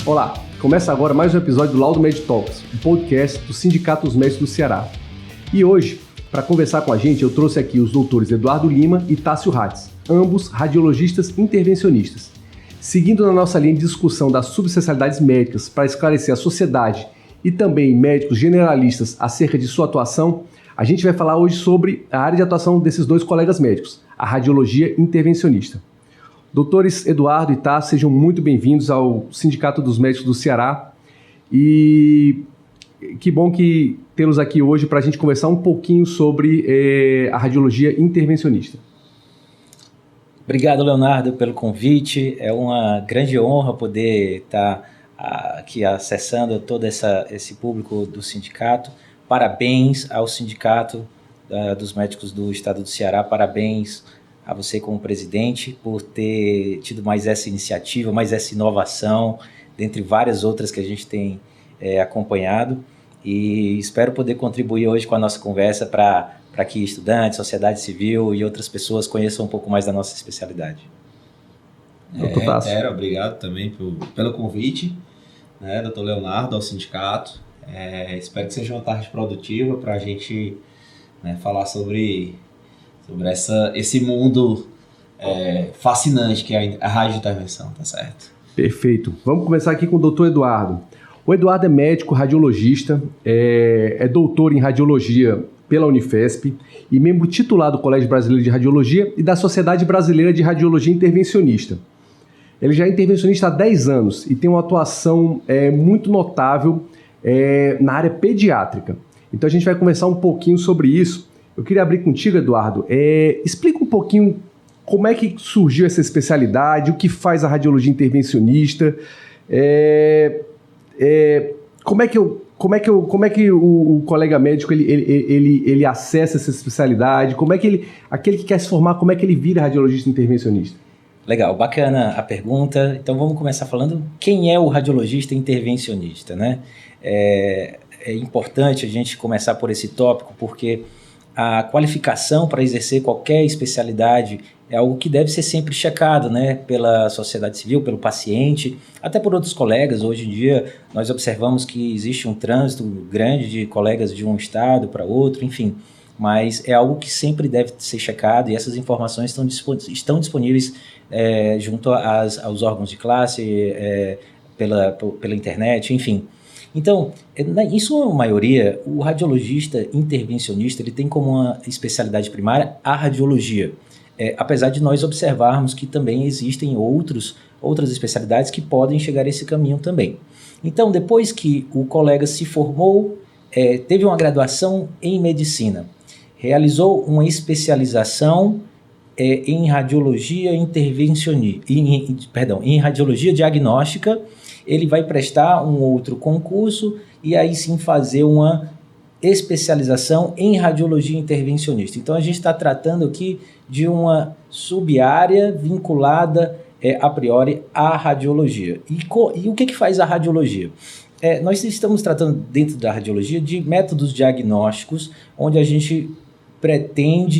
Olá, começa agora mais um episódio do Laudo Med Talks, um podcast do Sindicato dos Médicos do Ceará. E hoje, para conversar com a gente, eu trouxe aqui os doutores Eduardo Lima e Tássio Ratz, ambos radiologistas intervencionistas. Seguindo na nossa linha de discussão das subespecialidades médicas para esclarecer a sociedade e também médicos generalistas acerca de sua atuação, a gente vai falar hoje sobre a área de atuação desses dois colegas médicos, a radiologia intervencionista. Doutores Eduardo e Tássio, sejam muito bem-vindos ao Sindicato dos Médicos do Ceará e que bom que tê-los aqui hoje para a gente conversar um pouquinho sobre a radiologia intervencionista. Obrigado, Leonardo, pelo convite. É uma grande honra poder estar aqui acessando todo esse público do sindicato. Parabéns ao Sindicato dos Médicos do Estado do Ceará, parabéns a você como presidente por ter tido mais essa iniciativa, mais essa inovação, dentre várias outras que a gente tem acompanhado, e espero poder contribuir hoje com a nossa conversa para que estudantes, sociedade civil e outras pessoas conheçam um pouco mais da nossa especialidade. Obrigado também pelo convite, né, doutor Leonardo, ao sindicato. Espero que seja uma tarde produtiva para a gente, né, falar sobre esse mundo fascinante que é a radiointervenção, tá certo? Perfeito. Vamos começar aqui com o doutor Eduardo. O Eduardo é médico radiologista, é doutor em radiologia pela Unifesp e membro titular do Colégio Brasileiro de Radiologia e da Sociedade Brasileira de Radiologia Intervencionista. Ele já é intervencionista há 10 anos e tem uma atuação muito notável na área pediátrica. Então a gente vai conversar um pouquinho sobre isso. Eu queria abrir contigo, Eduardo. Explica um pouquinho como é que surgiu essa especialidade, o que faz a radiologia intervencionista, como é que o colega médico ele acessa essa especialidade, como é que aquele que quer se formar, como é que ele vira radiologista intervencionista? Legal, bacana a pergunta. Então vamos começar falando quem é o radiologista intervencionista, né? É importante a gente começar por esse tópico porque a qualificação para exercer qualquer especialidade é algo que deve ser sempre checado, né, pela sociedade civil, pelo paciente, até por outros colegas. Hoje em dia nós observamos que existe um trânsito grande de colegas de um estado para outro, enfim, mas é algo que sempre deve ser checado e essas informações estão disponíveis junto aos órgãos de classe, pela internet, enfim. Então, em sua maioria, o radiologista intervencionista ele tem como uma especialidade primária a radiologia, apesar de nós observarmos que também existem outras especialidades que podem chegar a esse caminho também. Então, depois que o colega se formou, teve uma graduação em medicina, realizou uma especialização em radiologia em radiologia diagnóstica, ele vai prestar um outro concurso e aí sim fazer uma especialização em radiologia intervencionista. Então a gente está tratando aqui de uma sub-área vinculada a priori à radiologia. E o que faz a radiologia? Nós estamos tratando dentro da radiologia de métodos diagnósticos onde a gente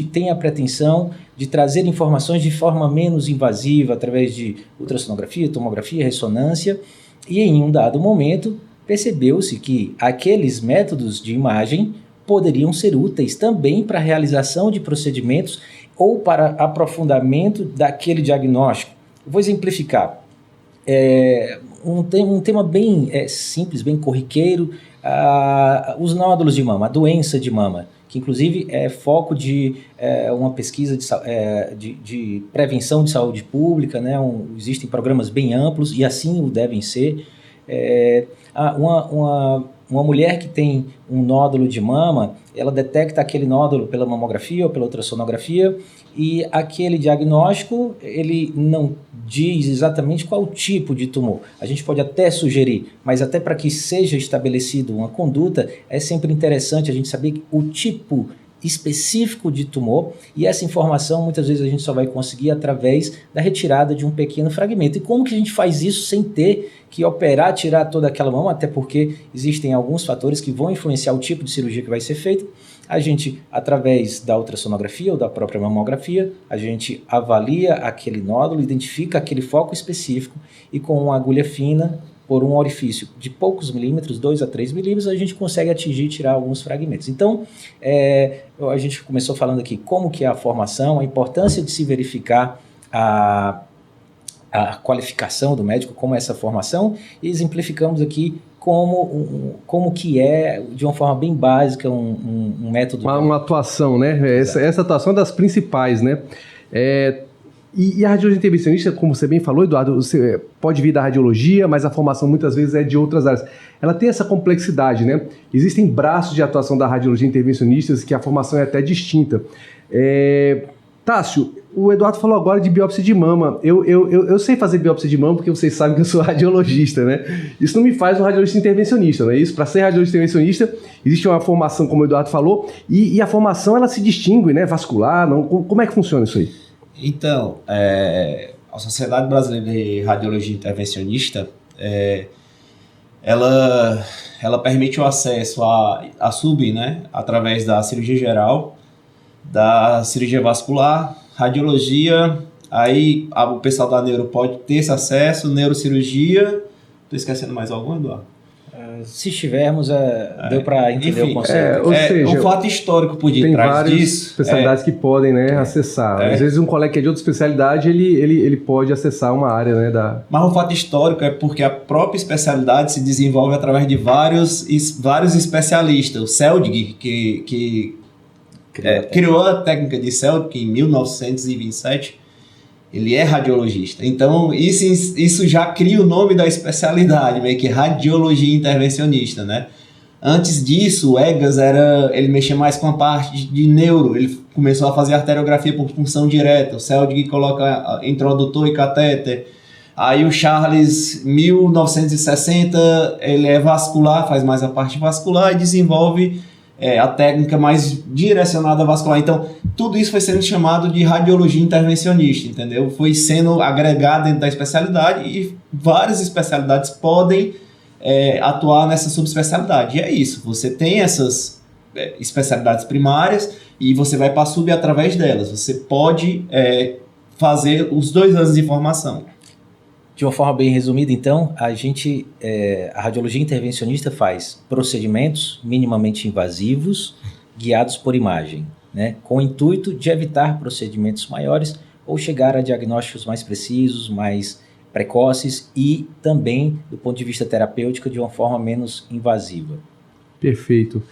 tem a pretensão de trazer informações de forma menos invasiva através de ultrassonografia, tomografia, ressonância. E em um dado momento, percebeu-se que aqueles métodos de imagem poderiam ser úteis também para a realização de procedimentos ou para aprofundamento daquele diagnóstico. Vou exemplificar. Um tema bem simples, bem corriqueiro, os nódulos de mama, a doença de mama, que inclusive é foco de uma pesquisa de prevenção de saúde pública, né? Existem programas bem amplos e assim o devem ser. Uma mulher que tem um nódulo de mama, ela detecta aquele nódulo pela mamografia ou pela ultrassonografia e aquele diagnóstico, ele não diz exatamente qual tipo de tumor. A gente pode até sugerir, mas até para que seja estabelecido uma conduta, é sempre interessante a gente saber o tipo específico de tumor, e essa informação muitas vezes a gente só vai conseguir através da retirada de um pequeno fragmento. E como que a gente faz isso sem ter que operar, tirar toda aquela mama, até porque existem alguns fatores que vão influenciar o tipo de cirurgia que vai ser feita. A gente, através da ultrassonografia ou da própria mamografia, a gente avalia aquele nódulo, identifica aquele foco específico e com uma agulha fina por um orifício de poucos milímetros, 2 a 3 milímetros, a gente consegue atingir e tirar alguns fragmentos. Então, a gente começou falando aqui como que é a formação, a importância de se verificar a qualificação do médico, como é essa formação, e exemplificamos aqui como que é, de uma forma bem básica, um método... Uma atuação, né? Essa atuação é das principais, né? E a radiologia intervencionista, como você bem falou, Eduardo, você pode vir da radiologia, mas a formação muitas vezes é de outras áreas. Ela tem essa complexidade, né? Existem braços de atuação da radiologia intervencionista que a formação é até distinta. Tássio, o Eduardo falou agora de biópsia de mama. Eu sei fazer biópsia de mama porque vocês sabem que eu sou radiologista, né? Isso não me faz um radiologista intervencionista, não é isso? Para ser radiologista intervencionista, existe uma formação, como o Eduardo falou, e a formação ela se distingue, né? Vascular, não, como é que funciona isso aí? Então, a Sociedade Brasileira de Radiologia Intervencionista, ela permite o acesso a SUB, né? Através da cirurgia geral, da cirurgia vascular, radiologia, aí o pessoal da neuro pode ter esse acesso, neurocirurgia. Estou esquecendo mais algum, Eduardo? Se estivermos, deu para entender o conceito. Ou seja, um fato histórico por detrás disso. Tem várias especialidades que podem, né, acessar. Às vezes um colega que é de outra especialidade, ele pode acessar uma área, né, Mas o fato histórico é porque a própria especialidade se desenvolve através de vários especialistas. O Seldig, que criou a técnica de Seldig em 1927, ele é radiologista. Então, isso já cria o nome da especialidade, meio que radiologia intervencionista, né? Antes disso, o Egas ele mexia mais com a parte de neuro, ele começou a fazer arteriografia por punção direta, o Seldig coloca introdutor e catéter. Aí o Charles, 1960, ele é vascular, faz mais a parte vascular e desenvolve a técnica mais direcionada à vascular. Então, tudo isso foi sendo chamado de radiologia intervencionista, entendeu? Foi sendo agregado dentro da especialidade e várias especialidades podem atuar nessa subespecialidade. E é isso, você tem essas especialidades primárias e você vai para a sub através delas. Você pode fazer os 2 anos de formação. De uma forma bem resumida, então, a radiologia intervencionista faz procedimentos minimamente invasivos guiados por imagem, né, com o intuito de evitar procedimentos maiores ou chegar a diagnósticos mais precisos, mais precoces e também, do ponto de vista terapêutico, de uma forma menos invasiva. Perfeito.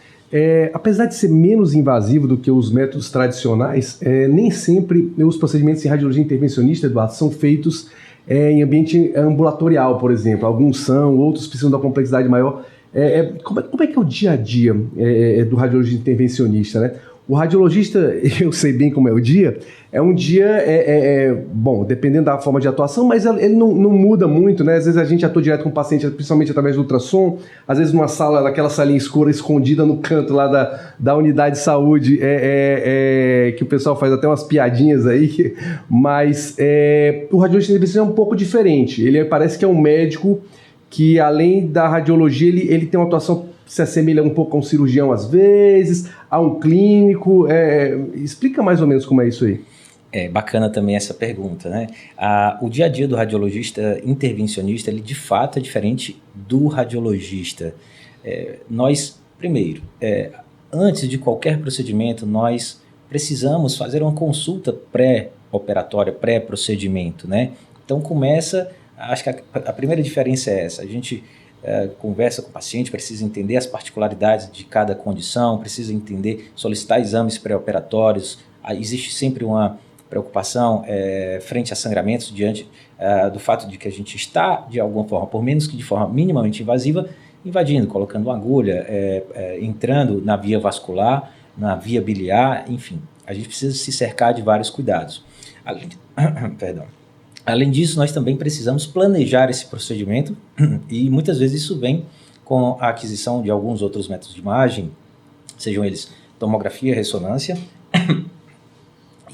Apesar de ser menos invasivo do que os métodos tradicionais, nem sempre os procedimentos em radiologia intervencionista, Eduardo, são feitos em ambiente ambulatorial, por exemplo. Alguns são, outros precisam da complexidade maior. Como é que é o dia a dia do radiologista intervencionista, né? O radiologista, eu sei bem como é o dia, é um dia, bom, dependendo da forma de atuação, mas ele não muda muito, né? Às vezes a gente atua direto com o paciente, principalmente através do ultrassom, às vezes numa sala, naquela salinha escura, escondida no canto lá da unidade de saúde, que o pessoal faz até umas piadinhas aí, mas o radiologista intervencionista é um pouco diferente. Ele parece que é um médico que, além da radiologia, ele tem uma atuação se assemelha um pouco a um cirurgião às vezes, a um clínico. Explica mais ou menos como é isso aí. É bacana também essa pergunta, né? O dia a dia do radiologista intervencionista, ele de fato é diferente do radiologista. Nós, primeiro, antes de qualquer procedimento, nós precisamos fazer uma consulta pré-operatória, pré-procedimento, né? Então acho que a primeira diferença é essa, a gente conversa com o paciente, precisa entender as particularidades de cada condição, precisa entender, solicitar exames pré-operatórios, existe sempre uma preocupação frente a sangramentos diante do fato de que a gente está, de alguma forma, por menos que de forma minimamente invasiva, invadindo, colocando uma agulha, entrando na via vascular, na via biliar, enfim, a gente precisa se cercar de vários cuidados. Além disso, nós também precisamos planejar esse procedimento e muitas vezes isso vem com a aquisição de alguns outros métodos de imagem, sejam eles tomografia, ressonância,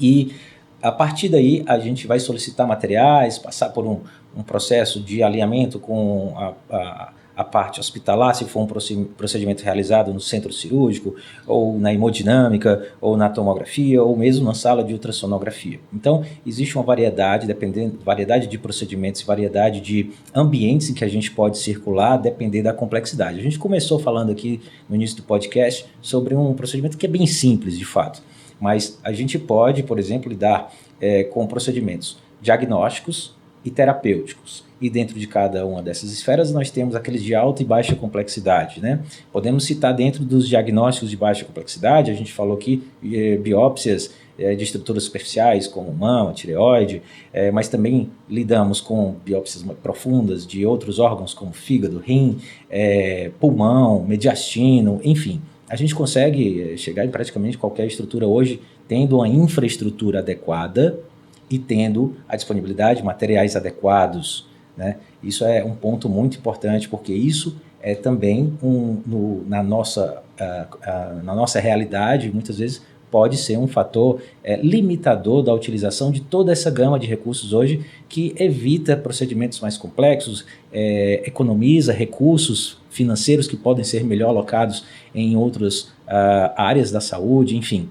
e a partir daí a gente vai solicitar materiais, passar por um processo de alinhamento com a a parte hospitalar, se for um procedimento realizado no centro cirúrgico, ou na hemodinâmica, ou na tomografia, ou mesmo na sala de ultrassonografia. Então, existe uma variedade de procedimentos, variedade de ambientes em que a gente pode circular, dependendo da complexidade. A gente começou falando aqui no início do podcast sobre um procedimento que é bem simples, de fato, mas a gente pode, por exemplo, lidar com procedimentos diagnósticos e terapêuticos. E dentro de cada uma dessas esferas nós temos aqueles de alta e baixa complexidade, né? Podemos citar dentro dos diagnósticos de baixa complexidade, a gente falou aqui biópsias de estruturas superficiais como mama, tireoide, mas também lidamos com biópsias profundas de outros órgãos como fígado, rim, pulmão, mediastino, enfim. A gente consegue chegar em praticamente qualquer estrutura hoje tendo uma infraestrutura adequada e tendo a disponibilidade de materiais adequados, né? Isso é um ponto muito importante, porque isso é também na nossa realidade, muitas vezes pode ser um fator limitador da utilização de toda essa gama de recursos hoje, que evita procedimentos mais complexos, economiza recursos financeiros que podem ser melhor alocados em outras áreas da saúde, enfim.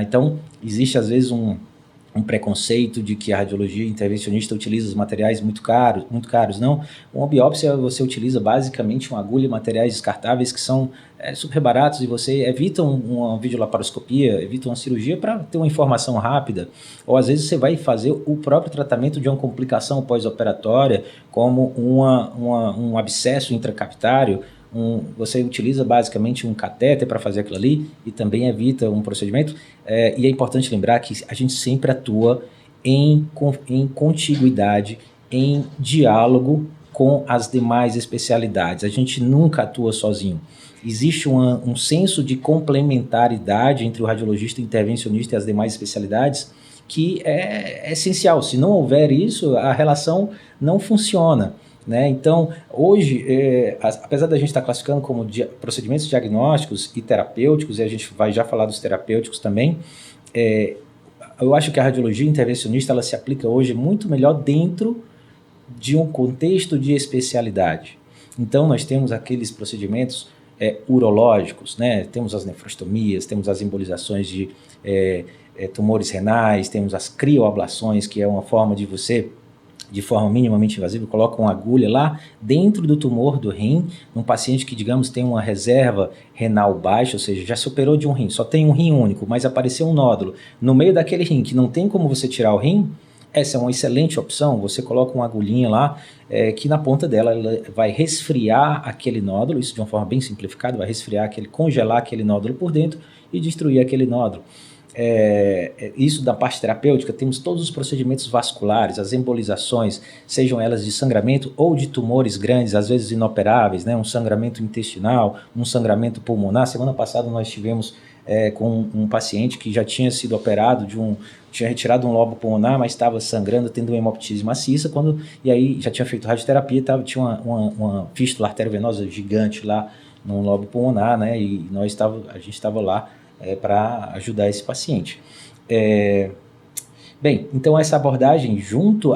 Então, existe às vezes um preconceito de que a radiologia intervencionista utiliza os materiais muito caros, não. Uma biópsia você utiliza basicamente uma agulha e materiais descartáveis que são super baratos, e você evita uma videolaparoscopia, evita uma cirurgia para ter uma informação rápida, ou às vezes você vai fazer o próprio tratamento de uma complicação pós-operatória, como um abscesso intracavitário. Você utiliza basicamente um catéter para fazer aquilo ali e também evita um procedimento, e é importante lembrar que a gente sempre atua em contiguidade, em diálogo com as demais especialidades. A gente nunca atua sozinho. Existe um senso de complementaridade entre o radiologista intervencionista e as demais especialidades que é essencial. Se não houver isso, a relação não funciona, né? Então, hoje, apesar da gente estar classificando como procedimentos diagnósticos e terapêuticos, e a gente vai já falar dos terapêuticos também, eu acho que a radiologia intervencionista ela se aplica hoje muito melhor dentro de um contexto de especialidade. Então, nós temos aqueles procedimentos urológicos, né? Temos as nefrostomias, temos as embolizações de tumores renais, temos as crioablações, que é uma forma de você, de forma minimamente invasiva, coloca uma agulha lá dentro do tumor do rim, num paciente que, digamos, tem uma reserva renal baixa, ou seja, já se operou de um rim, só tem um rim único, mas apareceu um nódulo no meio daquele rim, que não tem como você tirar o rim. Essa é uma excelente opção. Você coloca uma agulhinha lá, que na ponta dela ela vai resfriar aquele nódulo, isso de uma forma bem simplificada, vai congelar aquele nódulo por dentro e destruir aquele nódulo. Isso da parte terapêutica, temos todos os procedimentos vasculares, as embolizações, sejam elas de sangramento ou de tumores grandes, às vezes inoperáveis, né? Um sangramento intestinal, um sangramento pulmonar. Semana passada nós tivemos com um paciente que já tinha sido operado tinha retirado um lobo pulmonar, mas estava sangrando, tendo uma hemoptise maciça, e aí já tinha feito radioterapia, tinha uma fístula arteriovenosa gigante lá no lobo pulmonar, né? E a gente estava lá para ajudar esse paciente. Bem, então essa abordagem junto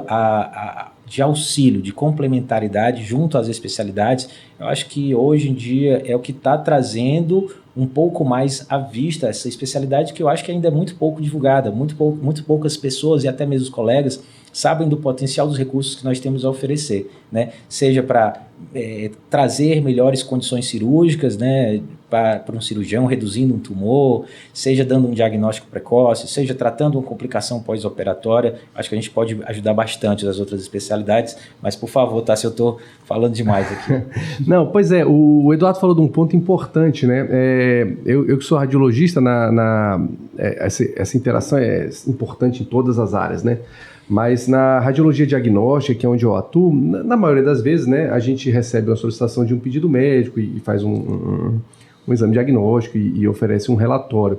de auxílio, de complementaridade junto às especialidades, eu acho que hoje em dia é o que está trazendo um pouco mais à vista essa especialidade, que eu acho que ainda é muito pouco divulgada, muito poucas pessoas e até mesmo os colegas sabem do potencial dos recursos que nós temos a oferecer, né? Seja para trazer melhores condições cirúrgicas, né, para um cirurgião, reduzindo um tumor, seja dando um diagnóstico precoce, seja tratando uma complicação pós-operatória. Acho que a gente pode ajudar bastante as outras especialidades, mas por favor, tá, se eu estou falando demais aqui. Não, pois o Eduardo falou de um ponto importante, né? Eu que sou radiologista, essa interação é importante em todas as áreas, né? Mas na radiologia diagnóstica, que é onde eu atuo, na maioria das vezes, né, a gente recebe uma solicitação de um pedido médico e faz um exame diagnóstico e oferece um relatório.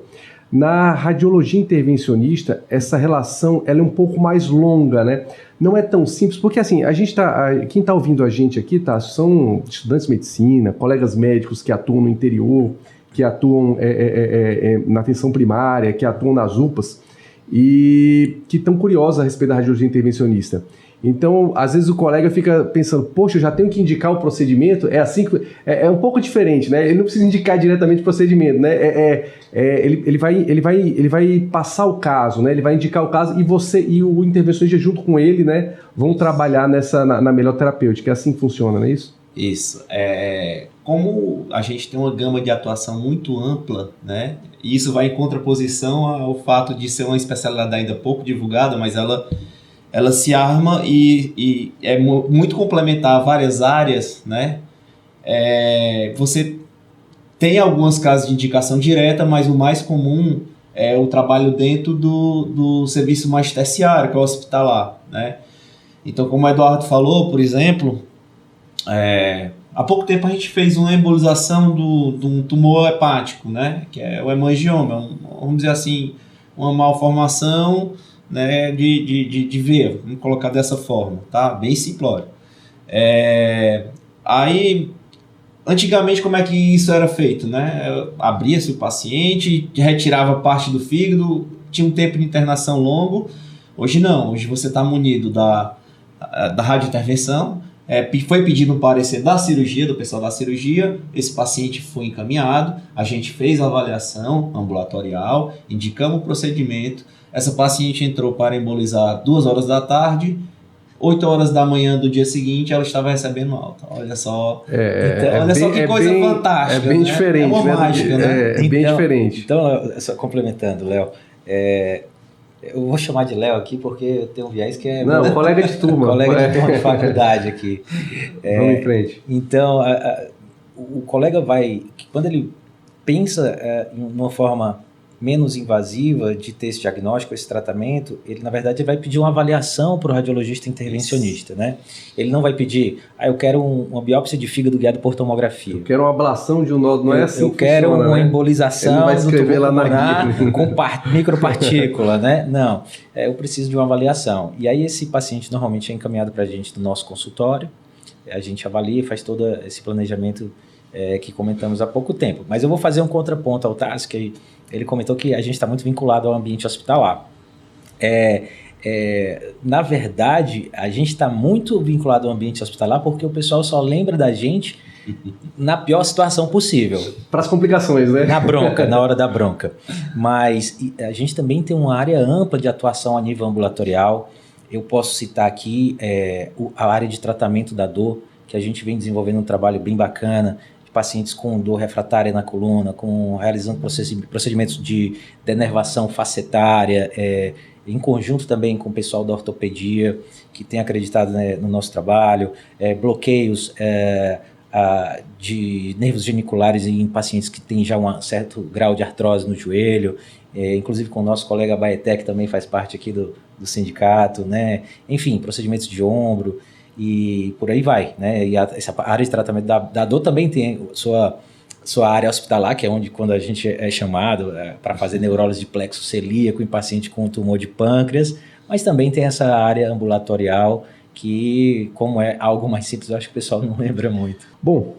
Na radiologia intervencionista, essa relação ela é um pouco mais longa, né? Não é tão simples, porque assim, quem está ouvindo a gente aqui, tá, são estudantes de medicina, colegas médicos que atuam no interior, que atuam na atenção primária, que atuam nas UPAs, e que estão curiosos a respeito da radiologia intervencionista. Então, às vezes o colega fica pensando, poxa, eu já tenho que indicar o procedimento, é assim que... É um pouco diferente, né? Ele não precisa indicar diretamente o procedimento, né? Ele vai passar o caso, né? Ele vai indicar o caso e você e o intervencionista junto com ele, né? Vão trabalhar na melhor terapêutica. É assim que funciona, não é isso? Isso. Como a gente tem uma gama de atuação muito ampla, né? E isso vai em contraposição ao fato de ser uma especialidade ainda pouco divulgada, mas ela se arma e é muito complementar a várias áreas, né? Você tem alguns casos de indicação direta, mas o mais comum é o trabalho dentro do serviço mais terciário, que é o hospitalar, né? Então, como o Eduardo falou, por exemplo, há pouco tempo a gente fez uma embolização de um tumor hepático, né? Que é o hemangioma, vamos dizer assim, uma malformação, né, de veia, vamos colocar dessa forma, tá? Bem simplório. Aí, antigamente, como é que isso era feito, né? Abria-se o paciente, retirava parte do fígado, tinha um tempo de internação longo. Hoje não, hoje você está munido da radiointervenção, foi pedido um parecer da cirurgia, do pessoal da cirurgia, esse paciente foi encaminhado, a gente fez a avaliação ambulatorial, indicamos o procedimento. Essa paciente entrou para embolizar 2 horas da tarde, 8 horas da manhã do dia seguinte ela estava recebendo alta. Olha só, olha só que coisa fantástica. É bem, né? diferente. É uma mágica, né? É bem diferente. Então, só complementando, Léo, eu vou chamar de Léo aqui porque eu tenho um viés que é... Não, colega de turma. Colega de turma de faculdade aqui. Vamos em frente. Então, o colega quando ele pensa em uma forma menos invasiva de ter esse diagnóstico, esse tratamento, ele na verdade vai pedir uma avaliação para o radiologista intervencionista, né? Ele não vai pedir, eu quero uma biópsia de fígado guiado por tomografia. Eu quero uma ablação de um nódulo, não é assim eu quero funciona, uma né? embolização ele vai escrever lá na guia com micropartícula, né? Não, eu preciso de uma avaliação. E aí esse paciente normalmente é encaminhado para a gente do nosso consultório, a gente avalia e faz todo esse planejamento que comentamos há pouco tempo. Mas eu vou fazer um contraponto ao Tarso, que ele comentou que a gente está muito vinculado ao ambiente hospitalar. Na verdade, a gente está muito vinculado ao ambiente hospitalar porque o pessoal só lembra da gente na pior situação possível. Para as complicações, né? Na bronca, na hora da bronca. Mas a gente também tem uma área ampla de atuação a nível ambulatorial. Eu posso citar aqui a área de tratamento da dor, que a gente vem desenvolvendo um trabalho bem bacana, pacientes com dor refratária na coluna, realizando procedimentos de denervação facetária, em conjunto também com o pessoal da ortopedia, que tem acreditado, né, no nosso trabalho, bloqueios de nervos geniculares em pacientes que têm já um certo grau de artrose no joelho, inclusive com o nosso colega Baeté, que também faz parte aqui do sindicato, né? Enfim, procedimentos de ombro, e por aí vai, né? E essa área de tratamento da dor também tem sua área hospitalar, que é onde, quando a gente é chamado para fazer neurólise de plexo celíaco em paciente com tumor de pâncreas, mas também tem essa área ambulatorial que, como é algo mais simples, eu acho que o pessoal não lembra muito. Bom,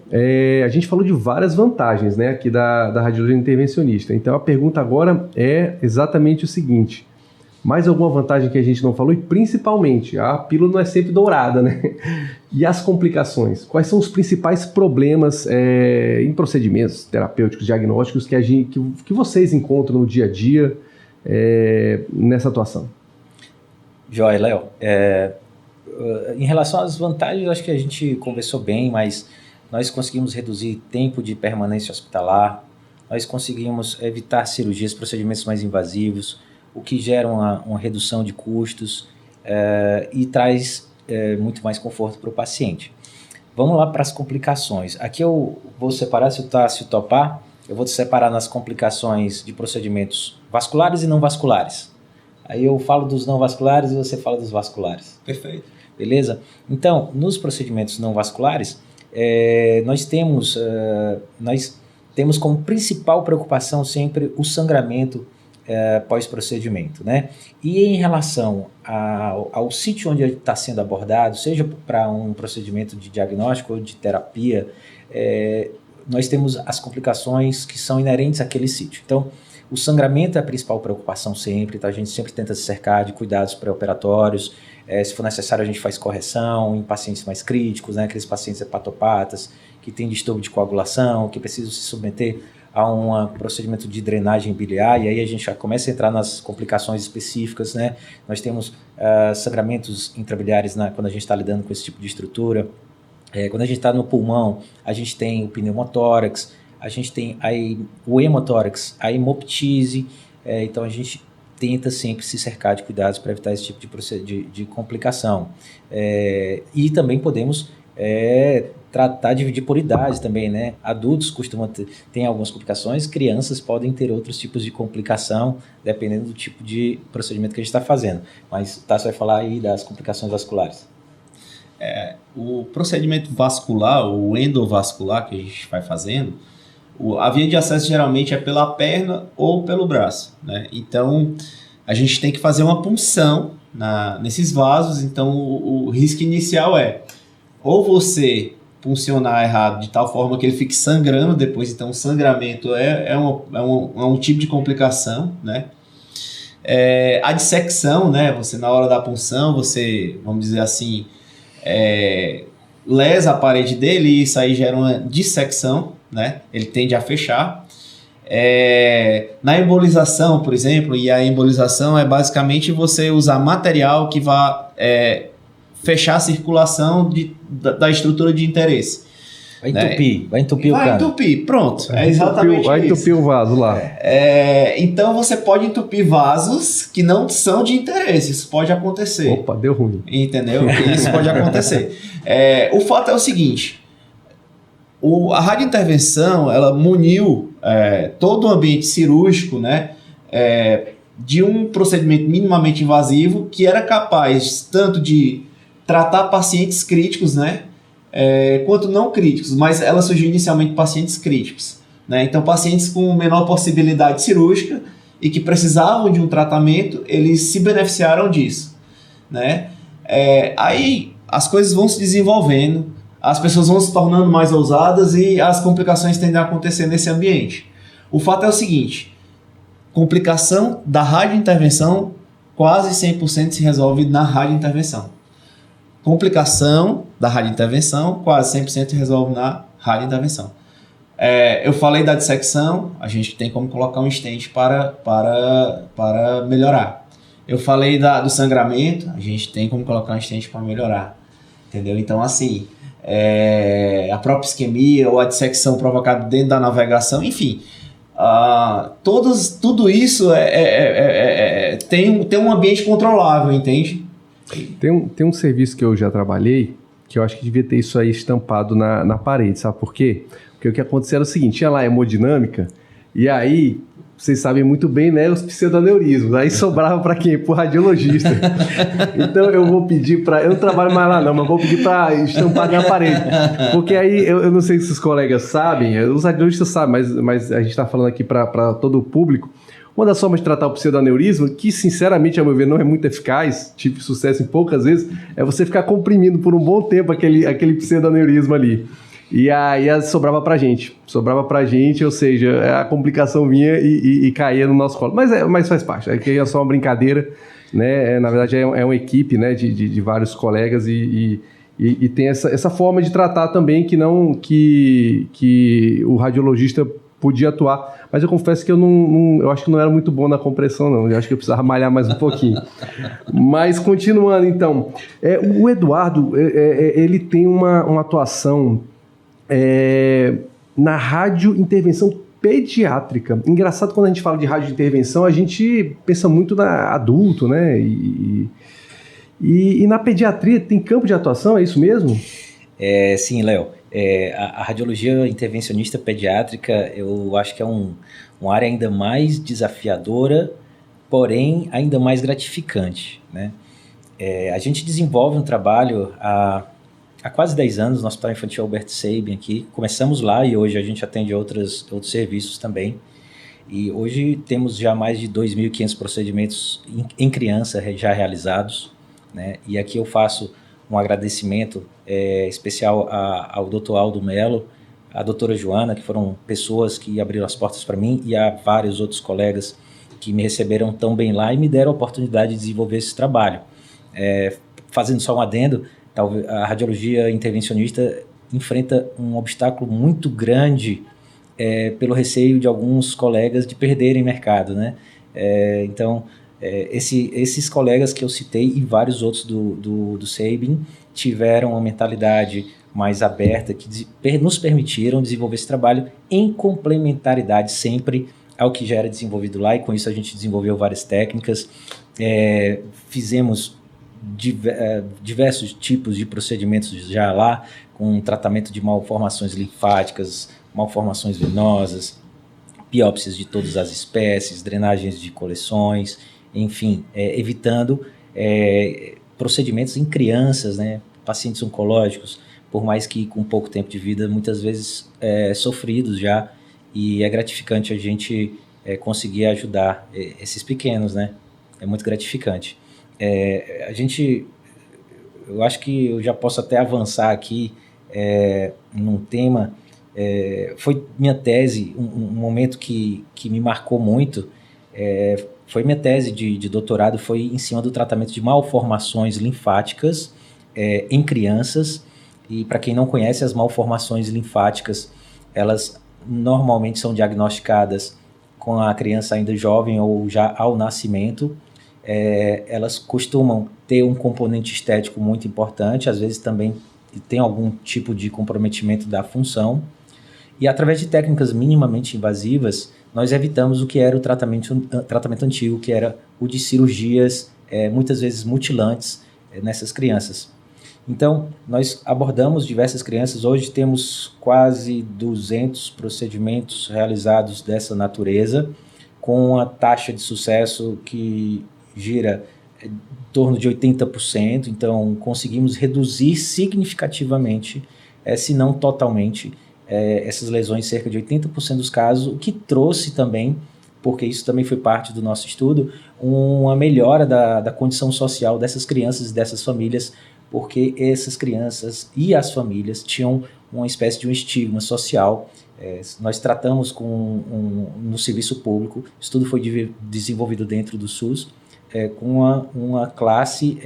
a gente falou de várias vantagens, né, aqui da radiologia intervencionista. Então a pergunta agora é exatamente o seguinte: mais alguma vantagem que a gente não falou? E principalmente, a pílula não é sempre dourada, né? E as complicações? Quais são os principais problemas em procedimentos terapêuticos, diagnósticos que vocês encontram no dia a dia nessa atuação? Joia, Léo. Em relação às vantagens, eu acho que a gente conversou bem, mas nós conseguimos reduzir tempo de permanência hospitalar, nós conseguimos evitar cirurgias, procedimentos mais invasivos, o que gera uma redução de custos e traz muito mais conforto para o paciente. Vamos lá para as complicações. Aqui eu vou separar, se o Tássio topar, eu vou separar nas complicações de procedimentos vasculares e não vasculares. Aí eu falo dos não vasculares e você fala dos vasculares. Perfeito. Beleza? Então, nos procedimentos não vasculares, nós temos como principal preocupação sempre o sangramento pós-procedimento, né? E em relação ao sítio onde ele está sendo abordado, seja para um procedimento de diagnóstico ou de terapia, nós temos as complicações que são inerentes àquele sítio. Então, o sangramento é a principal preocupação sempre, tá? A gente sempre tenta se cercar de cuidados pré-operatórios, Se for necessário, a gente faz correção em pacientes mais críticos, né? Aqueles pacientes hepatopatas que têm distúrbio de coagulação, que precisam se submeter a um procedimento de drenagem biliar, e aí a gente já começa a entrar nas complicações específicas, né? Nós temos sangramentos intrabiliares quando a gente está lidando com esse tipo de estrutura. Quando a gente está no pulmão, a gente tem o pneumotórax, a gente tem o hemotórax, a hemoptise, então a gente tenta sempre se cercar de cuidados para evitar esse tipo de complicação. E também podemos tratar, dividir por idade também, né? Adultos costumam ter algumas complicações, crianças podem ter outros tipos de complicação, dependendo do tipo de procedimento que a gente está fazendo. Mas o Tássio vai falar aí das complicações vasculares. O procedimento vascular, o endovascular que a gente vai fazendo, a via de acesso geralmente é pela perna ou pelo braço, né? Então, a gente tem que fazer uma punção nesses vasos. Então, o risco inicial ou você puncionar errado de tal forma que ele fique sangrando depois. Então, o sangramento é um tipo de complicação, né? A dissecção, né? Você, na hora da punção, você, vamos dizer assim, lesa a parede dele e isso aí gera uma dissecção, né? Ele tende a fechar. Na embolização, por exemplo, e a embolização é basicamente você usar material que vá fechar a circulação da estrutura de interesse. Vai entupir, né? Vai entupir o cano. Vai entupir, pronto. Exatamente vai entupir o vaso lá. Então você pode entupir vasos que não são de interesse. Isso pode acontecer. Opa, deu ruim. Entendeu? Isso pode acontecer. O fato é o seguinte. A radiointervenção, ela muniu todo o ambiente cirúrgico, né, de um procedimento minimamente invasivo que era capaz tanto de tratar pacientes críticos, né, quanto não críticos, mas ela surgiu inicialmente pacientes críticos, né? Então pacientes com menor possibilidade cirúrgica e que precisavam de um tratamento, eles se beneficiaram disso, né? Aí as coisas vão se desenvolvendo, as pessoas vão se tornando mais ousadas e as complicações tendem a acontecer nesse ambiente. O fato é o seguinte, complicação da radiointervenção quase 100% se resolve na radiointervenção. Complicação da radiointervenção quase 100% se resolve na radiointervenção. Eu falei da dissecção, a gente tem como colocar um stent para melhorar. Eu falei do sangramento, a gente tem como colocar um stent para melhorar. Entendeu? Então, assim, a própria isquemia ou a dissecção provocada dentro da navegação, enfim, tudo isso tem um ambiente controlável, entende? Tem um serviço que eu já trabalhei, que eu acho que devia ter isso aí estampado na parede, sabe por quê? Porque o que acontecia era o seguinte, tinha lá a hemodinâmica, e aí, vocês sabem muito bem, né, os pseudoneurismos, aí sobrava para quem? Pro radiologista. Então eu vou pedir eu não trabalho mais lá não, mas vou pedir para estampar na parede, porque aí, eu não sei se os colegas sabem, os radiologistas sabem, mas a gente está falando aqui para todo o público. Uma das formas de tratar o pseudoneurismo, que sinceramente, a meu ver, não é muito eficaz, tive sucesso em poucas vezes, é você ficar comprimindo por um bom tempo aquele pseudoneurismo ali. E aí sobrava pra gente, ou seja, a complicação vinha e caía no nosso colo. Mas faz parte, aqui é só uma brincadeira, né? Na verdade é uma equipe, né, de vários colegas e tem essa forma de tratar também que o radiologista podia atuar, mas eu confesso que eu acho que não era muito bom na compressão não, eu acho que eu precisava malhar mais um pouquinho. Mas continuando então, o Eduardo, ele tem uma atuação na radiointervenção pediátrica. Engraçado, quando a gente fala de radiointervenção, a gente pensa muito na adulto, né, e na pediatria tem campo de atuação, é isso mesmo? Sim, Léo. A radiologia intervencionista pediátrica, eu acho que é uma área ainda mais desafiadora, porém ainda mais gratificante, né? A gente desenvolve um trabalho há quase 10 anos no Hospital Infantil Albert Sabin aqui. Começamos lá e hoje a gente atende outros serviços também. E hoje temos já mais de 2.500 procedimentos em criança já realizados, né? E aqui eu faço um agradecimento especial ao Dr. Aldo Mello, à doutora Joana, que foram pessoas que abriram as portas para mim, e a vários outros colegas que me receberam tão bem lá e me deram a oportunidade de desenvolver esse trabalho. fazendo só um adendo, talvez a radiologia intervencionista enfrenta um obstáculo muito grande pelo receio de alguns colegas de perderem mercado, né? Então, esses colegas que eu citei e vários outros do Sabin tiveram uma mentalidade mais aberta que nos permitiram desenvolver esse trabalho em complementaridade sempre ao que já era desenvolvido lá, e com isso a gente desenvolveu várias técnicas, fizemos diversos tipos de procedimentos já lá, com tratamento de malformações linfáticas, malformações venosas, biópsias de todas as espécies, drenagens de coleções, enfim, evitando procedimentos em crianças, né, pacientes oncológicos, por mais que com pouco tempo de vida, muitas vezes sofridos já, e é gratificante a gente conseguir ajudar esses pequenos, né? É muito gratificante. Eu acho que eu já posso até avançar aqui num tema. Foi minha tese, um momento que me marcou muito, foi minha tese de doutorado, foi em cima do tratamento de malformações linfáticas em crianças. E para quem não conhece, as malformações linfáticas, elas normalmente são diagnosticadas com a criança ainda jovem ou já ao nascimento. Elas costumam ter um componente estético muito importante, às vezes também tem algum tipo de comprometimento da função. E através de técnicas minimamente invasivas, nós evitamos o que era o tratamento antigo, que era o de cirurgias, muitas vezes mutilantes, nessas crianças. Então, nós abordamos diversas crianças. Hoje temos quase 200 procedimentos realizados dessa natureza, com a taxa de sucesso que gira em torno de 80%. Então, conseguimos reduzir significativamente, se não totalmente, essas lesões em cerca de 80% dos casos, o que trouxe também, porque isso também foi parte do nosso estudo, uma melhora da condição social dessas crianças e dessas famílias, porque essas crianças e as famílias tinham uma espécie de um estigma social. Nós tratamos no serviço público, o estudo foi desenvolvido dentro do SUS, com uma classe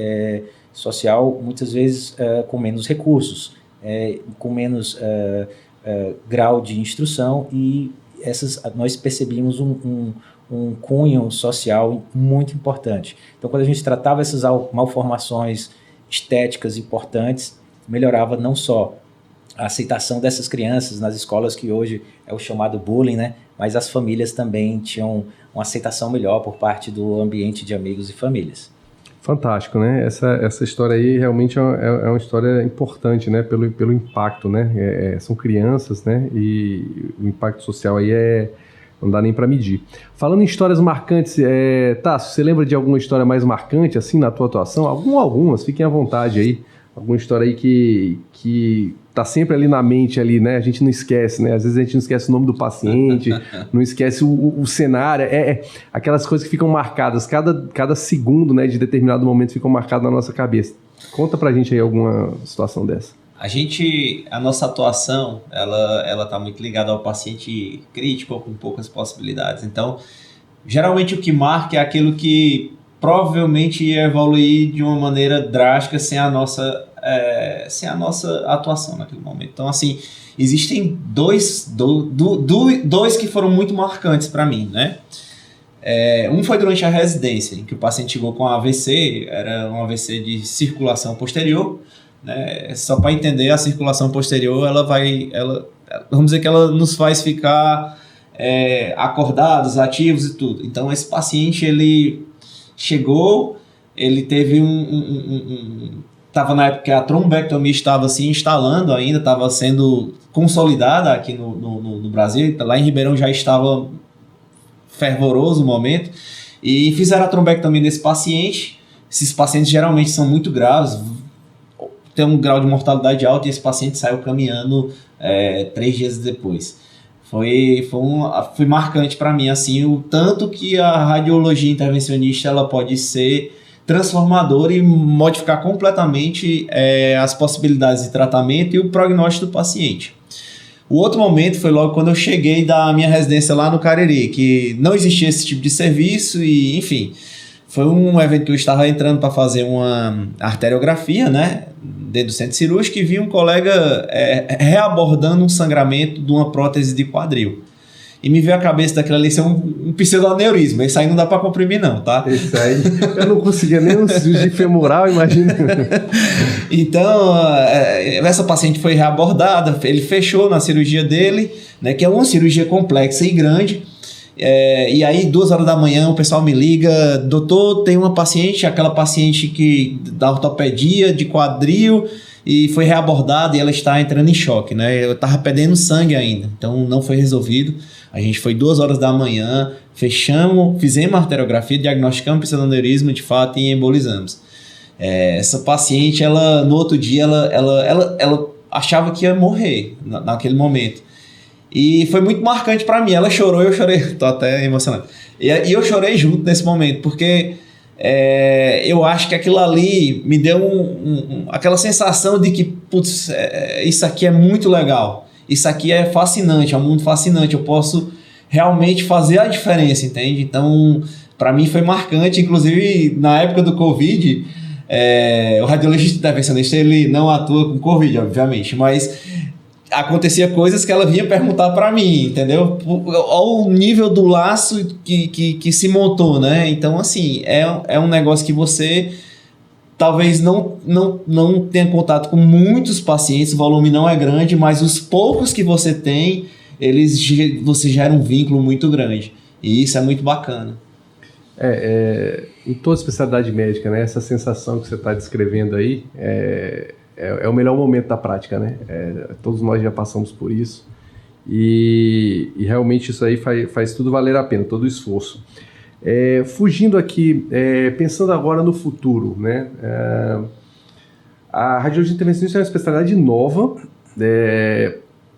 social, muitas vezes com menos recursos, com menos grau de instrução, e nós percebíamos um cunho social muito importante. Então, quando a gente tratava essas malformações estéticas importantes, melhorava não só a aceitação dessas crianças nas escolas, que hoje é o chamado bullying, né? Mas as famílias também tinham uma aceitação melhor por parte do ambiente de amigos e famílias. Fantástico, né? Essa história aí realmente é uma história importante, né? Pelo impacto, né? São crianças, né? E o impacto social aí não dá nem para medir. Falando em histórias marcantes, Tássio, você lembra de alguma história mais marcante, assim, na tua atuação? Algumas, fiquem à vontade aí. Alguma história aí que tá sempre ali na mente, ali, né? A gente não esquece, né? Às vezes a gente não esquece o nome do paciente, não esquece o cenário. Aquelas coisas que ficam marcadas, cada segundo, né, de determinado momento ficam marcadas na nossa cabeça. Conta pra gente aí alguma situação dessa. A nossa atuação, ela tá muito ligada ao paciente crítico, com poucas possibilidades. Então, geralmente o que marca é aquilo que provavelmente ia evoluir de uma maneira drástica sem a nossa atuação naquele momento. Então, assim, existem dois que foram muito marcantes para mim, né? Um foi durante a residência, em que o paciente chegou com AVC, era um AVC de circulação posterior, né? Só para entender, a circulação posterior, vamos dizer que ela nos faz ficar acordados, ativos e tudo. Então, esse paciente, ele chegou, ele teve estava na época que a trombectomia estava se instalando ainda, estava sendo consolidada aqui no Brasil. Lá em Ribeirão já estava fervoroso o momento, e fizeram a trombectomia nesse paciente. Esses pacientes geralmente são muito graves, tem um grau de mortalidade alto, e esse paciente saiu caminhando 3 dias depois. Foi marcante para mim, assim, o tanto que a radiologia intervencionista ela pode ser transformadora e modificar completamente as possibilidades de tratamento e o prognóstico do paciente. O outro momento foi logo quando eu cheguei da minha residência lá no Cariri, que não existia esse tipo de serviço e, enfim, Foi um evento que eu estava entrando para fazer uma arteriografia, né, dentro do centro cirúrgico, e vi um colega reabordando um sangramento de uma prótese de quadril. E me veio a cabeça daquilo ali ser um pseudoaneurisma. Isso aí não dá para comprimir não, tá? Isso aí, eu não conseguia nem um cirurgia femoral, imagina. Então, essa paciente foi reabordada, ele fechou na cirurgia dele, né, que é uma cirurgia complexa e grande. E aí 2h da manhã o pessoal me liga: doutor, tem uma paciente, aquela paciente da ortopedia de quadril, e foi reabordada e ela está entrando em choque, né? Eu estava perdendo sangue ainda, então não foi resolvido. A gente foi 2h da manhã, fizemos a arteriografia, diagnosticamos pseudoaneurisma de fato e embolizamos. Essa paciente, no outro dia, ela achava que ia morrer naquele momento. E foi muito marcante para mim. Ela chorou, eu chorei. Tô até emocionado. E eu chorei junto nesse momento, porque eu acho que aquilo ali me deu aquela sensação de que, putz, isso aqui é muito legal. Isso aqui é fascinante, é um mundo fascinante. Eu posso realmente fazer a diferença, entende? Então, para mim foi marcante. Inclusive, na época do Covid, o radiologista intervencionista, ele não atua com Covid, obviamente, mas acontecia coisas que ela vinha perguntar para mim, entendeu? Olha o nível do laço que se montou, né? Então, assim, é um negócio que você talvez não tenha contato com muitos pacientes, o volume não é grande, mas os poucos que você tem, você gera um vínculo muito grande. E isso é muito bacana. Em toda especialidade médica, né? Essa sensação que você está descrevendo aí é o melhor momento da prática, né? Todos nós já passamos por isso e realmente isso aí faz tudo valer a pena, todo o esforço. Fugindo aqui, pensando agora no futuro, né? A radiologia intervencionista é uma especialidade nova,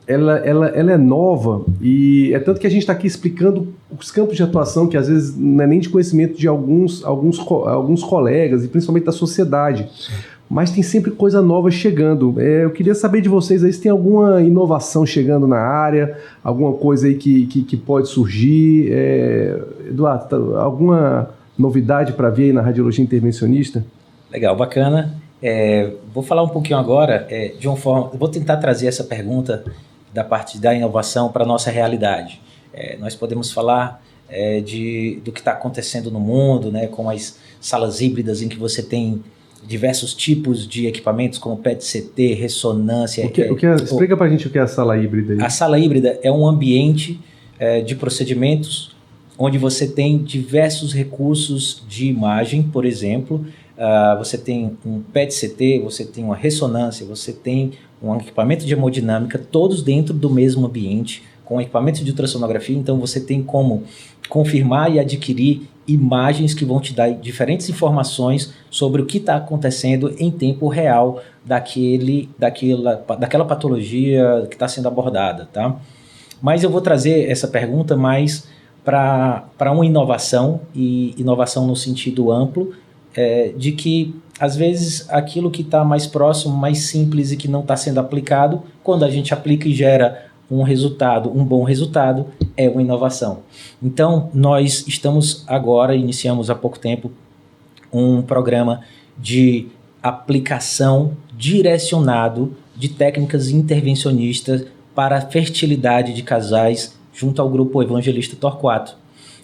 ela é nova e é tanto que a gente está aqui explicando os campos de atuação que às vezes não é nem de conhecimento de alguns colegas e principalmente da sociedade. Mas tem sempre coisa nova chegando. Eu queria saber de vocês aí se tem alguma inovação chegando na área, alguma coisa aí que pode surgir. Eduardo, alguma novidade para ver aí na radiologia intervencionista? Legal, bacana. Vou falar um pouquinho agora de uma forma. Vou tentar trazer essa pergunta da parte da inovação para a nossa realidade. Nós podemos falar do que está acontecendo no mundo, né, com as salas híbridas em que você tem diversos tipos de equipamentos como PET-CT, ressonância. Explica para a gente o que é a sala híbrida aí. A sala híbrida é um ambiente de procedimentos onde você tem diversos recursos de imagem, por exemplo, você tem um PET-CT, você tem uma ressonância, você tem um equipamento de hemodinâmica, todos dentro do mesmo ambiente, com equipamentos de ultrassonografia, então você tem como confirmar e adquirir imagens que vão te dar diferentes informações sobre o que está acontecendo em tempo real daquela patologia que está sendo abordada, tá? Mas eu vou trazer essa pergunta mais para uma inovação, e inovação no sentido amplo, de que às vezes aquilo que está mais próximo, mais simples e que não está sendo aplicado, quando a gente aplica e gera um bom resultado, é uma inovação. Então, nós iniciamos há pouco tempo um programa de aplicação direcionado de técnicas intervencionistas para a fertilidade de casais junto ao Grupo Evangelista Torquato.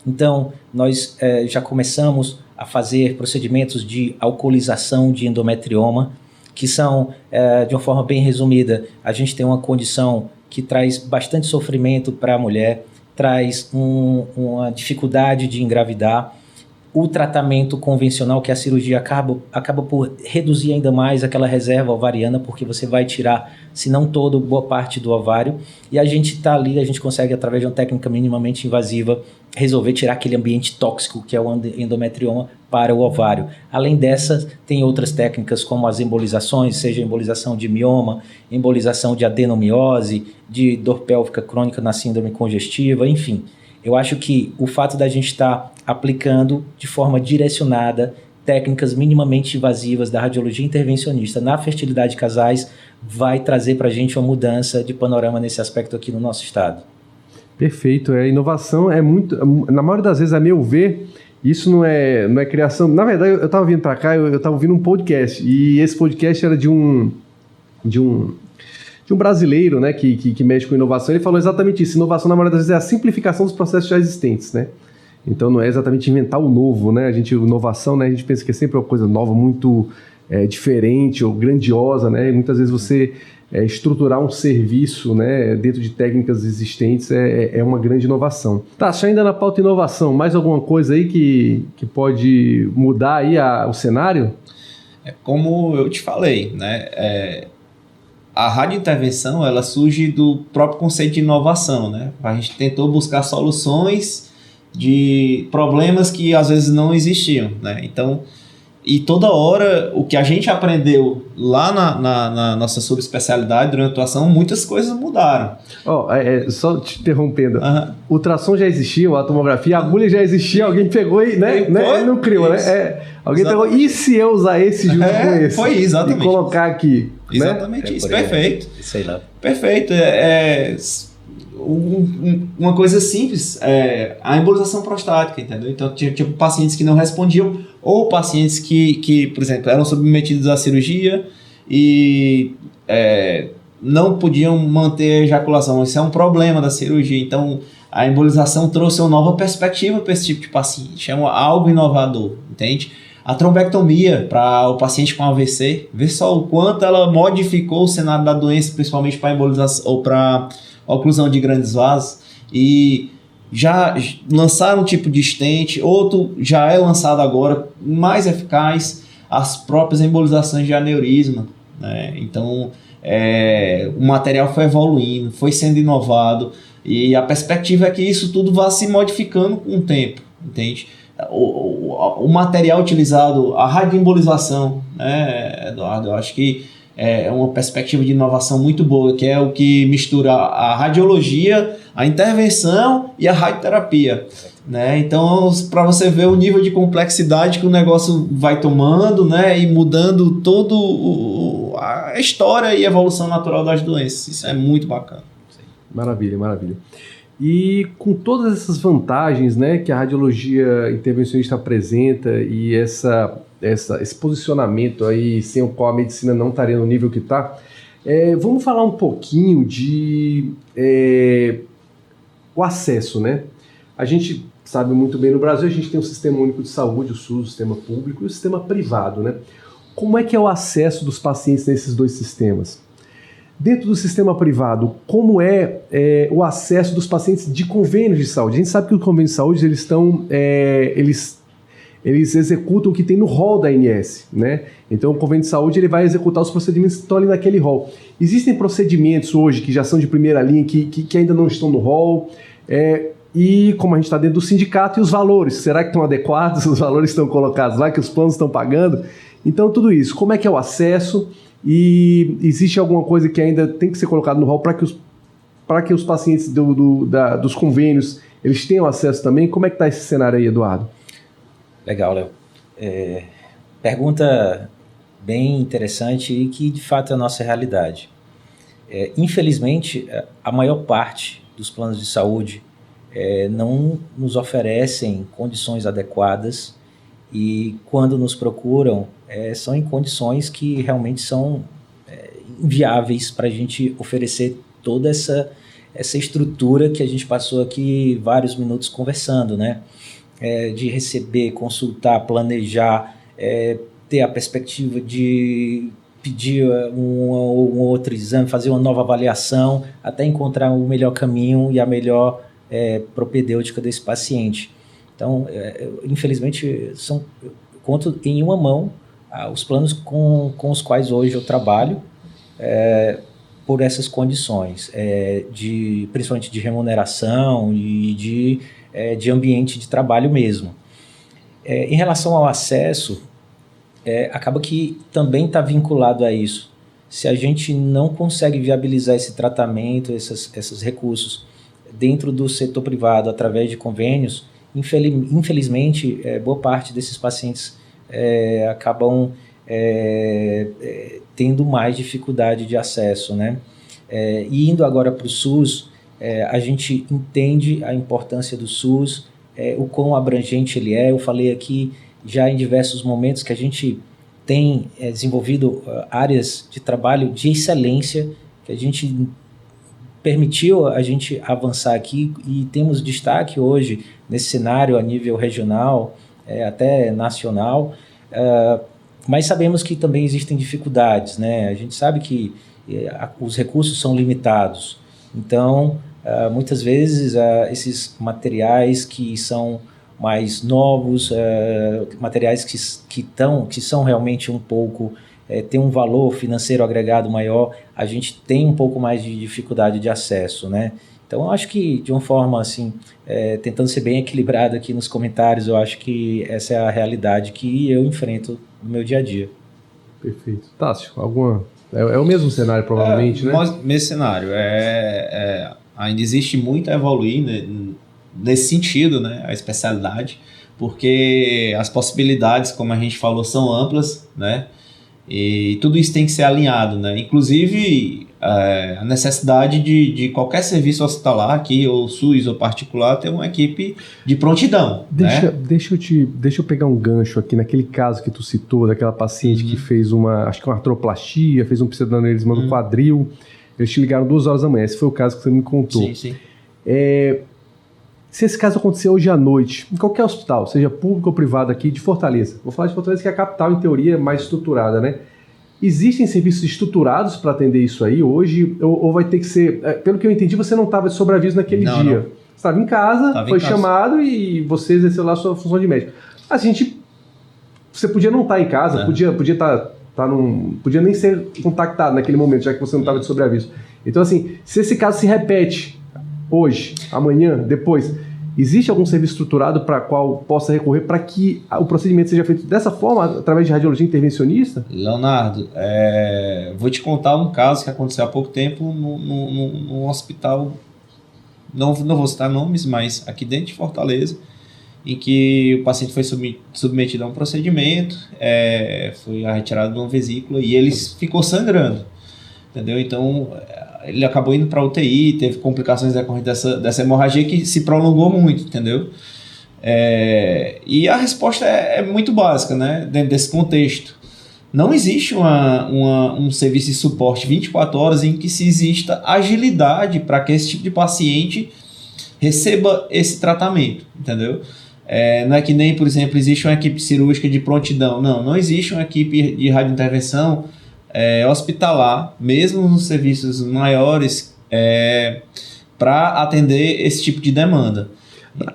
Então, nós já começamos a fazer procedimentos de alcoolização de endometrioma, que são, de uma forma bem resumida, a gente tem uma condição que traz bastante sofrimento para a mulher, traz uma dificuldade de engravidar. O tratamento convencional, que é a cirurgia, acaba por reduzir ainda mais aquela reserva ovariana, porque você vai tirar, se não todo, boa parte do ovário. E a gente está ali, a gente consegue, através de uma técnica minimamente invasiva, resolver tirar aquele ambiente tóxico que é o endometrioma para o ovário. Além dessas, tem outras técnicas como as embolizações, seja embolização de mioma, embolização de adenomiose, de dor pélvica crônica na síndrome congestiva, enfim. Eu acho que o fato da gente estar aplicando de forma direcionada técnicas minimamente invasivas da radiologia intervencionista na fertilidade de casais vai trazer para a gente uma mudança de panorama nesse aspecto aqui no nosso estado. Perfeito. A inovação é muito, na maioria das vezes, a meu ver, Isso não é criação... Na verdade, eu estava vindo para cá, eu estava ouvindo um podcast, e esse podcast era de um brasileiro, né, que mexe com inovação. Ele falou exatamente isso. Inovação, na maioria das vezes, é a simplificação dos processos já existentes, né? Então, não é exatamente inventar o novo, né? Inovação, né, a gente pensa que é sempre uma coisa nova, muito diferente ou grandiosa, né? E muitas vezes você estruturar um serviço, né, dentro de técnicas existentes é uma grande inovação. Tá, só ainda na pauta inovação, mais alguma coisa aí que pode mudar aí o cenário? Como eu te falei, né? A radiointervenção, ela surge do próprio conceito de inovação, né? A gente tentou buscar soluções de problemas que às vezes não existiam, né? Então, e toda hora, o que a gente aprendeu lá na nossa subespecialidade durante a atuação, muitas coisas mudaram. Só te interrompendo, o ultrassom já existia, a tomografia, a agulha já existia, alguém pegou e não criou, né? Alguém pegou, e se eu usar esse junto com esse? Foi exatamente. E colocar aqui. Exatamente, né? Isso, perfeito. Sei lá. Perfeito. Uma coisa simples, a embolização prostática, entendeu? Então, tinha pacientes que não respondiam, ou pacientes que, por exemplo, eram submetidos à cirurgia e não podiam manter a ejaculação. Isso é um problema da cirurgia. Então, a embolização trouxe uma nova perspectiva para esse tipo de paciente. É algo inovador, entende? A trombectomia para o paciente com AVC, vê só o quanto ela modificou o cenário da doença, principalmente para a embolização ou para oclusão de grandes vasos, e já lançaram um tipo de stent, outro já é lançado agora, mais eficaz, as próprias embolizações de aneurisma, né? Então, o material foi evoluindo, foi sendo inovado, e a perspectiva é que isso tudo vá se modificando com o tempo, entende? O material utilizado, a radioembolização, né, Eduardo, eu acho que é uma perspectiva de inovação muito boa, que é o que mistura a radiologia, a intervenção e a radioterapia, né? Então, para você ver o nível de complexidade que o negócio vai tomando, né, e mudando toda a história e evolução natural das doenças. Isso é muito bacana. Maravilha, maravilha. E com todas essas vantagens, né, que a radiologia intervencionista apresenta e esse posicionamento aí sem o qual a medicina não estaria no nível que está, vamos falar um pouquinho de o acesso, né? A gente sabe muito bem, no Brasil a gente tem o Sistema Único de Saúde, o SUS, o sistema público, e o sistema privado, né? Como é que é o acesso dos pacientes nesses dois sistemas? Dentro do sistema privado, como é o acesso dos pacientes de convênios de saúde? A gente sabe que os convênios de saúde eles executam o que tem no rol da ANS, né? Então, o convênio de saúde ele vai executar os procedimentos que estão ali naquele rol. Existem procedimentos hoje que já são de primeira linha, que ainda não estão no rol, e como a gente está dentro do sindicato, e os valores, será que estão adequados? Os valores estão colocados lá, que os planos estão pagando? Então, tudo isso, como é que é o acesso? E existe alguma coisa que ainda tem que ser colocado no rol para que os pacientes dos convênios eles tenham acesso também? Como é que está esse cenário aí, Eduardo? Legal, Léo. Pergunta bem interessante e que de fato é a nossa realidade. Infelizmente, a maior parte dos planos de saúde não nos oferecem condições adequadas e quando nos procuram são em condições que realmente são inviáveis para a gente oferecer toda essa estrutura que a gente passou aqui vários minutos conversando, né? De receber, consultar, planejar, ter a perspectiva de pedir um outro exame, fazer uma nova avaliação, até encontrar o melhor caminho e a melhor propedêutica desse paciente. Então, infelizmente, conto em uma mão os planos com os quais hoje eu trabalho por essas condições, principalmente de remuneração e de ambiente de trabalho mesmo. Em relação ao acesso, acaba que também está vinculado a isso. Se a gente não consegue viabilizar esse tratamento, esses recursos dentro do setor privado através de convênios, infelizmente, boa parte desses pacientes acabam tendo mais dificuldade de acesso, né? E indo agora para o SUS, a gente entende a importância do SUS, o quão abrangente ele é. Eu falei aqui já em diversos momentos que a gente tem desenvolvido áreas de trabalho de excelência, que a gente permitiu a gente avançar aqui e temos destaque hoje nesse cenário a nível regional, até nacional, mas sabemos que também existem dificuldades, né? A gente sabe que os recursos são limitados, então muitas vezes esses materiais que são mais novos, materiais que são realmente um pouco, tem um valor financeiro agregado maior, a gente tem um pouco mais de dificuldade de acesso, né? Então, eu acho que, de uma forma assim, tentando ser bem equilibrado aqui nos comentários, eu acho que essa é a realidade que eu enfrento no meu dia a dia. Perfeito. Tássio, alguma... É o mesmo cenário, provavelmente, né? Mesmo cenário. Ainda existe muito a evoluir, né, nesse sentido, né, a especialidade, porque as possibilidades, como a gente falou, são amplas, né? E tudo isso tem que ser alinhado, né? Inclusive a necessidade de qualquer serviço hospitalar aqui, ou SUS ou particular, ter uma equipe de prontidão. Deixa eu pegar um gancho aqui naquele caso que tu citou, daquela paciente que fez uma artroplastia, fez um pseudoaneurisma no quadril. Eles te ligaram 2 horas da manhã. Esse foi o caso que você me contou. Sim. Se esse caso acontecer hoje à noite, em qualquer hospital, seja público ou privado aqui de Fortaleza, vou falar de Fortaleza que é a capital, em teoria, mais estruturada, né? Existem serviços estruturados para atender isso aí hoje? Ou vai ter que ser... pelo que eu entendi, você não estava de sobreaviso naquele dia. Não. Você estava em casa, foi chamado e você exerceu lá a sua função de médico. Você podia não estar em casa, podia podia nem ser contactado naquele momento, já que você não estava de sobreaviso. Então, assim, se esse caso se repete hoje, amanhã, depois, existe algum serviço estruturado para qual possa recorrer para que o procedimento seja feito dessa forma, através de radiologia intervencionista? Leonardo, vou te contar um caso que aconteceu há pouco tempo num hospital, não vou citar nomes, mas aqui dentro de Fortaleza, em que o paciente foi submetido a um procedimento, foi a retirada de uma vesícula e ele ficou sangrando, entendeu? Então, ele acabou indo para a UTI, teve complicações decorrentes dessa hemorragia que se prolongou muito, entendeu? E a resposta é muito básica, né? Dentro desse contexto. Não existe um serviço de suporte 24 horas em que se exista agilidade para que esse tipo de paciente receba esse tratamento, entendeu? Não é que nem, por exemplo, existe uma equipe cirúrgica de prontidão. Não existe uma equipe de radiointervenção hospitalar, mesmo nos serviços maiores, para atender esse tipo de demanda.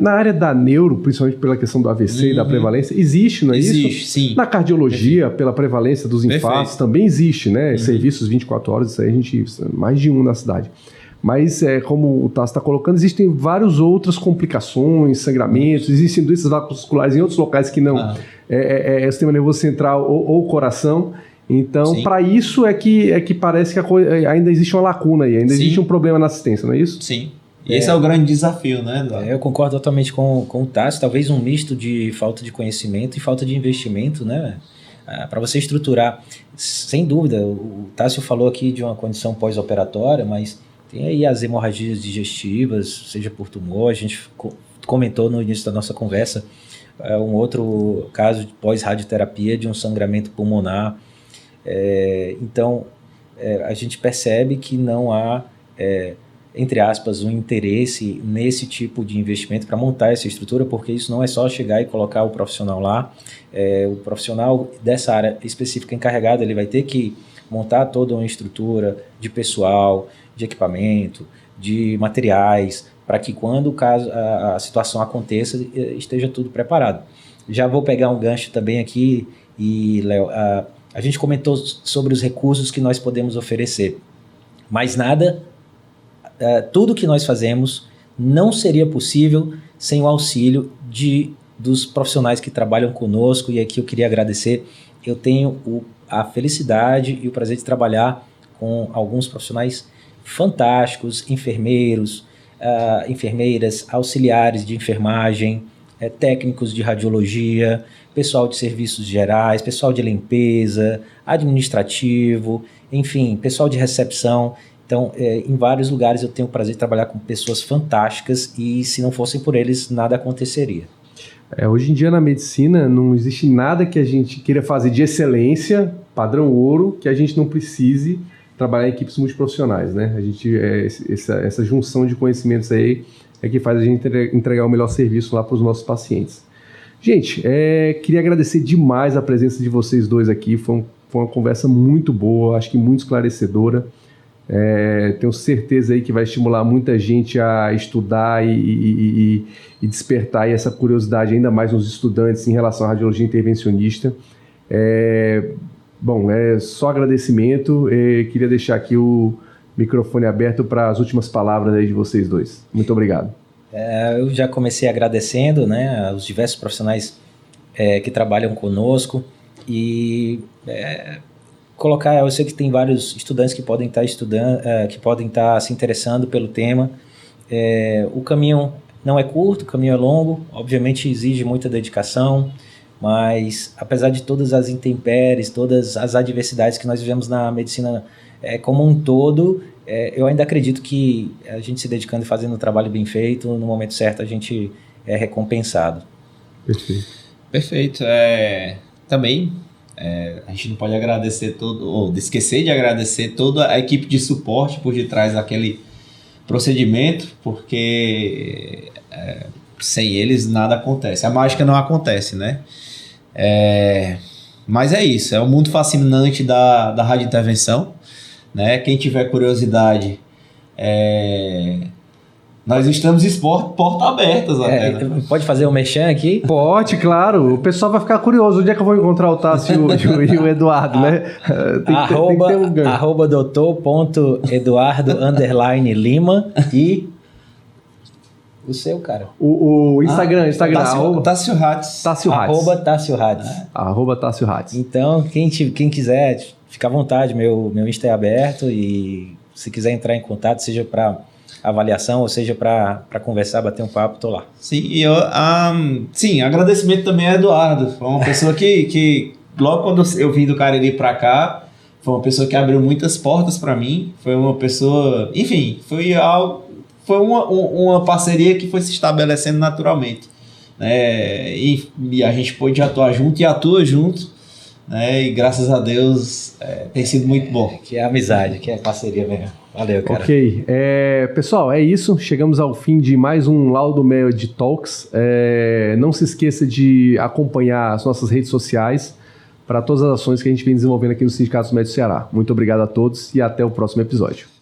Na área da neuro, principalmente pela questão do AVC e da prevalência, existe, não é isso? Existe, sim. Na cardiologia, pela prevalência dos infartos, também existe, né? Serviços 24 horas, isso aí a gente... mais de um na cidade. Mas, como o Tássio está colocando, existem várias outras complicações, sangramentos, existem doenças vasculares em outros locais que não é o sistema nervoso central ou coração. Então, para isso é que parece que ainda existe uma lacuna aí, ainda existe um problema na assistência, não é isso? Sim. E esse é o grande desafio, né? Eu concordo totalmente com o Tássio, talvez um misto de falta de conhecimento e falta de investimento, né? Para você estruturar, sem dúvida, o Tássio falou aqui de uma condição pós-operatória, mas tem aí as hemorragias digestivas, seja por tumor, a gente comentou no início da nossa conversa, um outro caso de pós-radioterapia de um sangramento pulmonar. Então, a gente percebe que não há, entre aspas, um interesse nesse tipo de investimento para montar essa estrutura, porque isso não é só chegar e colocar o profissional lá. O profissional dessa área específica encarregado, ele vai ter que montar toda uma estrutura de pessoal, de equipamento, de materiais, para que quando a situação aconteça, esteja tudo preparado. Já vou pegar um gancho também aqui, e Léo, a gente comentou sobre os recursos que nós podemos oferecer, mas tudo que nós fazemos não seria possível sem o auxílio dos profissionais que trabalham conosco, e aqui eu queria agradecer. Eu tenho a felicidade e o prazer de trabalhar com alguns profissionais fantásticos, enfermeiros, enfermeiras, auxiliares de enfermagem, técnicos de radiologia, pessoal de serviços gerais, pessoal de limpeza, administrativo, enfim, pessoal de recepção, Então, em vários lugares eu tenho o prazer de trabalhar com pessoas fantásticas e se não fossem por eles, nada aconteceria. Hoje em dia na medicina não existe nada que a gente queira fazer de excelência, padrão ouro, que a gente não precise trabalhar em equipes multiprofissionais, né? A gente, essa junção de conhecimentos aí é que faz a gente entregar o melhor serviço lá para os nossos pacientes. Gente, queria agradecer demais a presença de vocês dois aqui, foi uma conversa muito boa, acho que muito esclarecedora. Tenho certeza aí que vai estimular muita gente a estudar e despertar aí essa curiosidade ainda mais nos estudantes em relação à radiologia intervencionista. Bom, só agradecimento. Queria deixar aqui o microfone aberto para as últimas palavras aí de vocês dois. Muito obrigado. Eu já comecei agradecendo, né, aos diversos profissionais que trabalham conosco e colocar, eu sei que tem vários estudantes que podem estar estudando, que podem estar se interessando pelo tema. O caminho não é curto, o caminho é longo, obviamente exige muita dedicação, mas apesar de todas as intempéries, todas as adversidades que nós vivemos na medicina como um todo, eu ainda acredito que a gente se dedicando e fazendo um trabalho bem feito, no momento certo a gente é recompensado. Perfeito. Também a gente não pode esquecer de agradecer toda a equipe de suporte por detrás daquele procedimento, porque sem eles nada acontece, a mágica não acontece, né? Mas é isso, é um mundo fascinante da radiointervenção, né? Quem tiver curiosidade, nós estamos portas abertas até, né? Pode fazer um merchan aqui? Pode, claro. O pessoal vai ficar curioso. Onde é que eu vou encontrar o Tássio e o Eduardo, né? Arroba doutor.eduardo_Lima e o seu, cara. O Instagram. Tássio Hatz. Arroba Tássio Hatz. Arroba Tássio Hatz. Então, quem quiser, fica à vontade. Meu Insta é aberto e se quiser entrar em contato, seja para avaliação, ou seja, para conversar, bater um papo, tô lá. Sim, agradecimento também a Eduardo. Foi uma pessoa que logo quando eu vim do Cariri para cá, foi uma pessoa que abriu muitas portas para mim. Foi uma pessoa, enfim, foi uma parceria que foi se estabelecendo naturalmente, né? E a gente pôde atuar junto e atua junto, né? E graças a Deus tem sido muito bom. Que é amizade, que é parceria mesmo. Valeu, cara. Ok. Pessoal, é isso. Chegamos ao fim de mais um Laudo Med Talks. Não se esqueça de acompanhar as nossas redes sociais para todas as ações que a gente vem desenvolvendo aqui no Sindicato dos Médicos do Ceará. Muito obrigado a todos e até o próximo episódio.